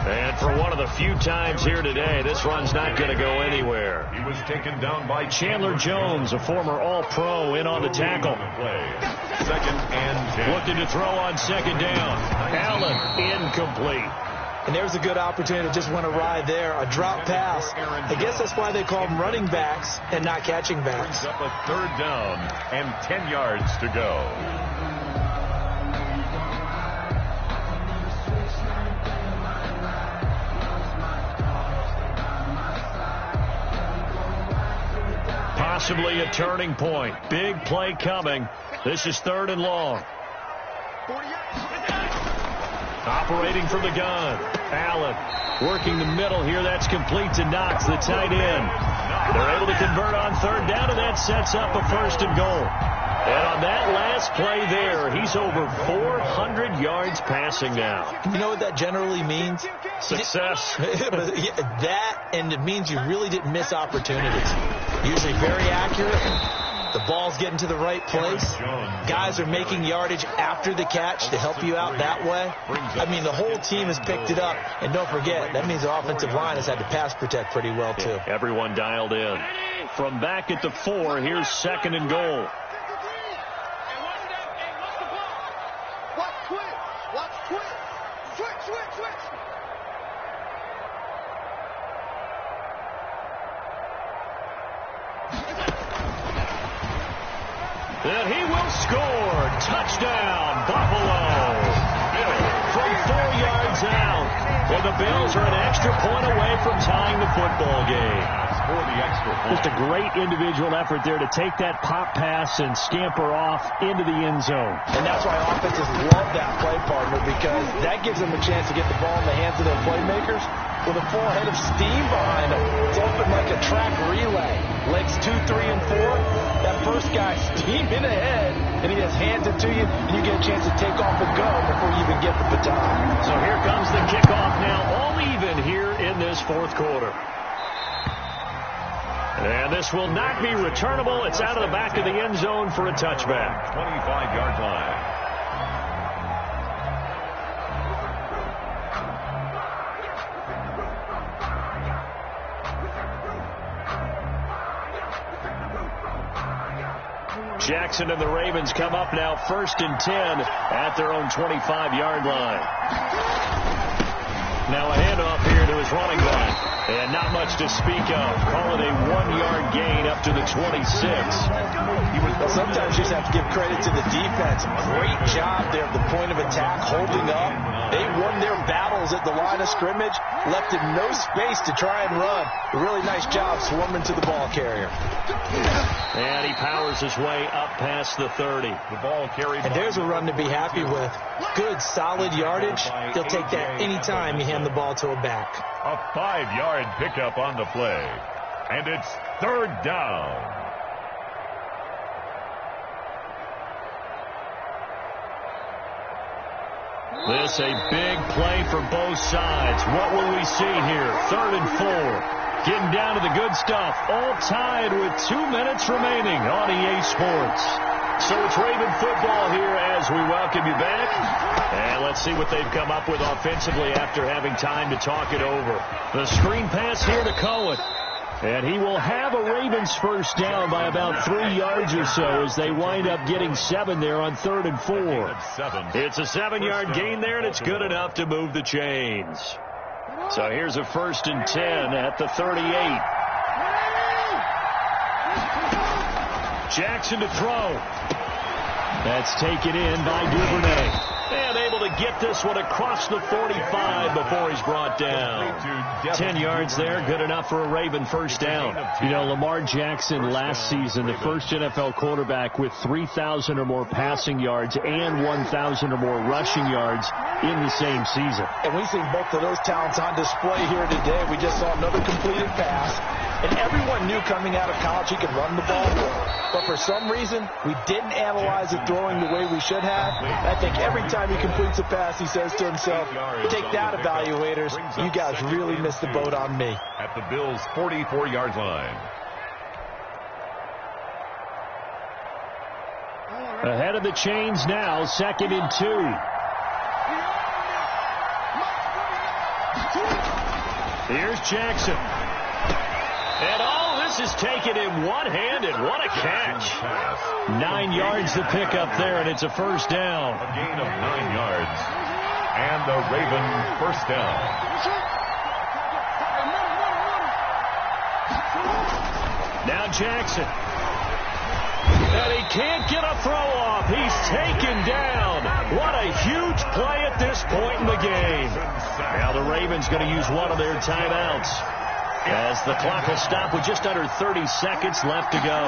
And for one of the few times here today, this run's not going to go anywhere. He was taken down by Chandler Jones, a former All-Pro, in on the tackle. 2nd and 10. Looking to throw on 2nd down. Allen, incomplete. And there's a good opportunity to just went awry there. A drop pass. I guess that's why they call them running backs and not catching backs. Up a 3rd down and 10 yards to go. Possibly a turning point. Big play coming. This is 3rd and long. Operating from the gun. Allen working the middle here. That's complete to Knox, the tight end. They're able to convert on 3rd down, and that sets up a 1st and goal. And on that last play there, he's over 400 yards passing now. You know what that generally means? Success. That, and it means you really didn't miss opportunities. Usually very accurate. The ball's getting to the right place. Guys are making yardage after the catch to help you out that way. I mean, the whole team has picked it up. And don't forget, that means the offensive line has had to pass protect pretty well, too. Yeah, everyone dialed in. From back at the 4, here's 2nd and goal. And he will score. Touchdown, Buffalo. From 4 And the Bills are an extra point away from tying the football game. For the extra point. Just a great individual effort there to take that pop pass and scamper off into the end zone. And that's why offenses love that play, partner, because that gives them a chance to get the ball in the hands of their playmakers with a full head of steam behind them. It's open like a track relay. Legs 2, 3, and 4. That first guy steaming ahead, and he just hands it to you, and you get a chance to take off and go before you even get the baton. So here comes the kickoff now, all even here in this fourth quarter. And this will not be returnable. It's out of the back of the end zone for a touchback. 25-yard line. Jackson and the Ravens come up now 1st and 10 at their own 25-yard line. Now a handoff here to his running back. And not much to speak of. Call it a 1-yard gain up to the 26. Well, sometimes you just have to give credit to the defense. Great job there at the point of attack, holding up. They won their battles at the line of scrimmage, left him no space to try and run. A really nice job swarming to the ball carrier. And he powers his way up past the 30. The ball carried. And there's a run to be happy with. Good, solid yardage. They'll take that anytime you hand the ball to a back. A 5-yard pickup on the play. And it's 3rd down. This a big play for both sides. What will we see here? 3rd and 4. Getting down to the good stuff. All tied with 2 minutes remaining on EA Sports. So it's Raven football here as we welcome you back. And let's see what they've come up with offensively after having time to talk it over. The screen pass here to Cohen. And he will have a Ravens first down by about 3 yards or so as they wind up getting 7 there on 3rd and 4. It's a 7-yard gain there, and it's good enough to move the chains. So here's a 1st and 10 at the 38. Jackson to throw. That's taken in by Duvernay. And able to get this one across the 45 before he's brought down. 10 yards there, good enough for a Raven first down. You know, Lamar Jackson last season, the first NFL quarterback with 3,000 or more passing yards and 1,000 or more rushing yards in the same season. And we've seen both of those talents on display here today. We just saw another completed pass. And everyone knew coming out of college he could run the ball. But for some reason, we didn't analyze it throwing the way we should have. And I think every time he completes a pass, he says to himself, take that, evaluators. You guys really missed the boat on me. At the Bills' 44-yard line. Ahead of the chains now, 2nd and 2. Here's Jackson. And all this is taken in one-handed. What a catch. 9 yards to pick up there, and it's a first down. A gain of 9 yards. And the Raven first down. Now Jackson. And he can't get a throw off. He's taken down. What a huge play at this point in the game. Now the Ravens going to use one of their timeouts, as the clock will stop with just under 30 seconds left to go.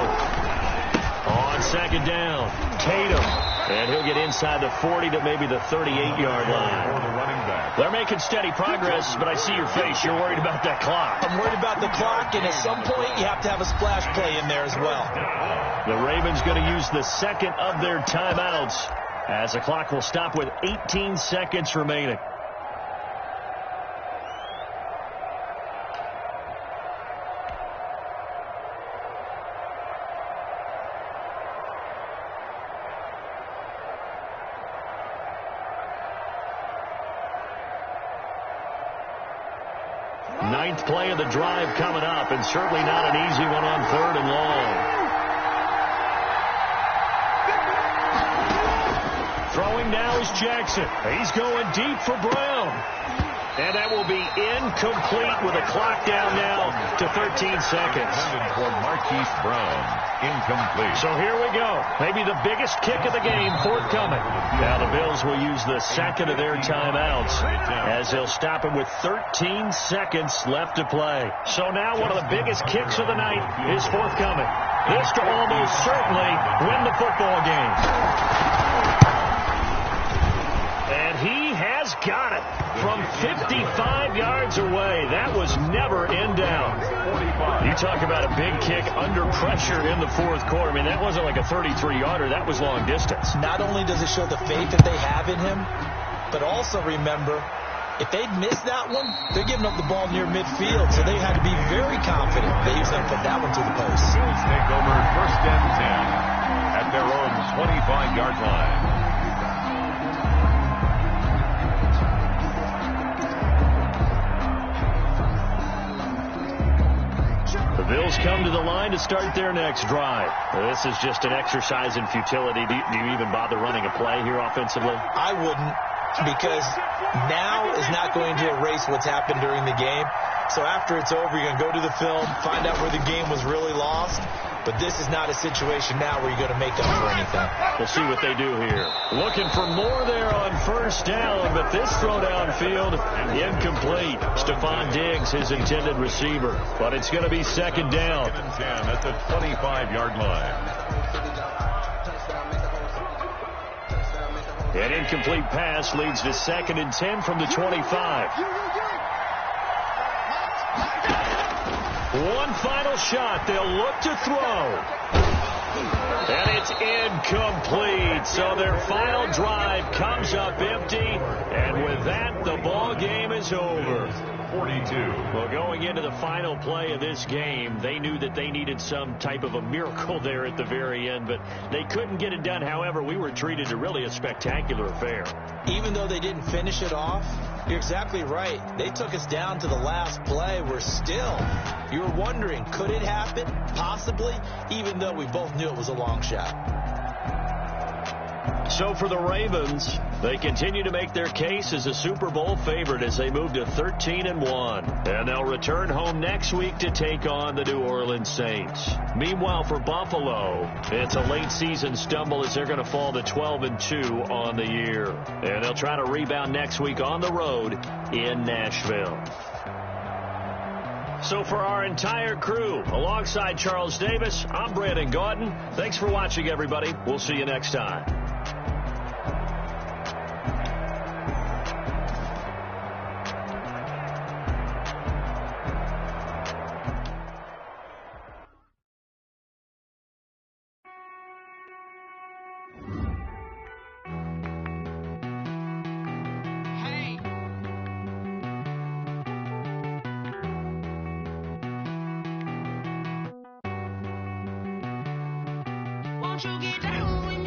On 2nd down, Tatum. And he'll get inside the 40 to maybe the 38-yard line. They're making steady progress, but I see your face. You're worried about that clock. I'm worried about the clock, and at some point you have to have a splash play in there as well. The Ravens going to use the second of their timeouts, as the clock will stop with 18 seconds remaining. Ninth play of the drive coming up, and certainly not an easy one on 3rd and long. Throwing now is Jackson. He's going deep for Brown. And that will be incomplete with a clock down now to 13 seconds. For Marquise Brown. incomplete. So here we go. Maybe the biggest kick of the game forthcoming. Now the Bills will use the second of their timeouts as they'll stop it with 13 seconds left to play. So now one of the biggest kicks of the night is forthcoming. This to almost certainly win the football game. And he has got it from 55 yards away. That was never in doubt. You talk about a big kick under pressure in the fourth quarter. I mean, that wasn't like a 33-yarder. That was long distance. Not only does it show the faith that they have in him, but also remember, if they'd missed that one, they're giving up the ball near midfield, so they had to be very confident that he was going to put that one to the post. Bills take over first and 10 at their own 25-yard line. The Bills come to the line to start their next drive. This is just an exercise in futility. Do you even bother running a play here offensively? I wouldn't, because now is not going to erase what's happened during the game. So after it's over, you're going to go to the film, find out where the game was really lost. But this is not a situation now where you're going to make up for anything. We'll see what they do here. Looking for more there on first down, but this throw downfield, incomplete. Stephon Diggs, his intended receiver. But it's going to be second down. Second and 10 at the 25-yard line. An incomplete pass leads to second and 10 from the 25. One final shot. They'll look to throw. And it's incomplete. So their final drive comes up empty. And with that, the ball game is over. 42. Well, going into the final play of this game, they knew that they needed some type of a miracle there at the very end, but they couldn't get it done. However, we were treated to really a spectacular affair. Even though they didn't finish it off, you're exactly right. They took us down to the last play. We're still, you were wondering, could it happen? Possibly, even though we both knew it was a long shot. So for the Ravens, they continue to make their case as a Super Bowl favorite as they move to 13-1. And they'll return home next week to take on the New Orleans Saints. Meanwhile, for Buffalo, it's a late season stumble as they're going to fall to 12-2 on the year. And they'll try to rebound next week on the road in Nashville. So for our entire crew, alongside Charles Davis, I'm Brandon Gaudin. Thanks for watching, everybody. We'll see you next time. Won't you get down with me?